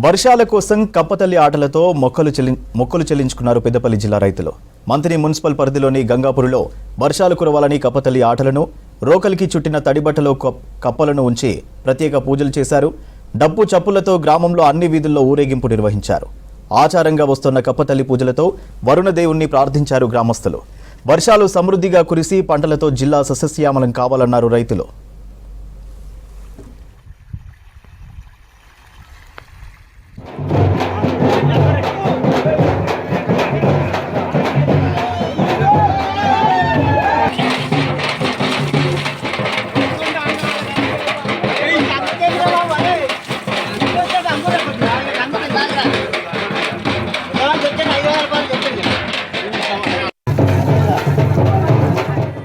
వర్షాల కోసం కప్పతల్లి ఆటలతో మొక్కలు చెల్లించుకున్నారు పెద్దపల్లి జిల్లా రైతులు. మంత్రి మున్సిపల్ పరిధిలోని గంగాపురిలో వర్షాలు కురవాలని కప్పతల్లి ఆటలను, రోకలికి చుట్టిన తడిబట్టలో కప్పలను ఉంచి ప్రత్యేక పూజలు చేశారు. డప్పు చప్పులతో గ్రామంలో అన్ని వీధుల్లో ఊరేగింపు నిర్వహించారు. ఆచారంగా వస్తున్న కప్పతల్లి పూజలతో వరుణదేవుణ్ణి ప్రార్థించారు గ్రామస్తులు. వర్షాలు సమృద్ధిగా కురిసి పంటలతో జిల్లా సస్యశ్యామలం కావాలన్నారు రైతులు.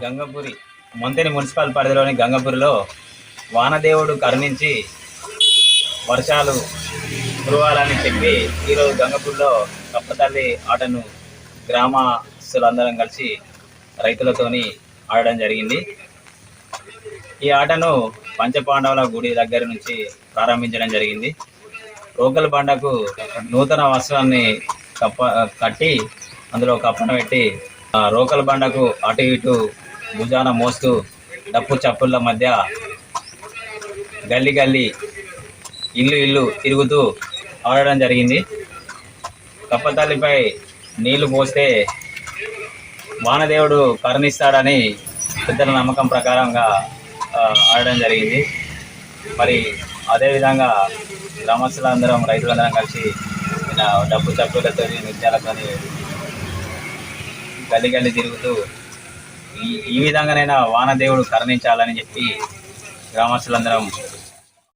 గంగపురి మంతెని మున్సిపల్ పరిధిలోని గంగపురిలో వానదేవుడు కరుణించి వర్షాలు కురవాలని చెప్పి ఈరోజు గంగపురిలో కప్పతల్లి ఆటను గ్రామస్తులందరం కలిసి రైతులతోని ఆడడం జరిగింది. ఈ ఆటను పంచపాండవుల గుడి దగ్గర నుంచి ప్రారంభించడం జరిగింది. రోకల్ బండకు నూతన వస్త్రాన్ని కట్టి అందులో కప్పన పెట్టి రోకల్ బండకు అటు ఇటు భుజాన మోస్తూ డప్పు చప్పుళ్ళ మధ్య గల్లీ గల్లీ ఇల్లు తిరుగుతూ ఆడడం జరిగింది. కప్పతల్లిపై నీళ్లు పోస్తే వానదేవుడు కరుణిస్తాడని పెద్దల నమ్మకం ప్రకారంగా ఆడడం జరిగింది. మరి అదేవిధంగా గ్రామస్తులందరం రైతులందరం కలిసి డప్పు చప్పులతో నృత్యాలతో గల్లీ గల్లీ తిరుగుతూ ఈ విధంగానైనా వానదేవుడు కరుణించాలని చెప్పి గ్రామస్తులందరం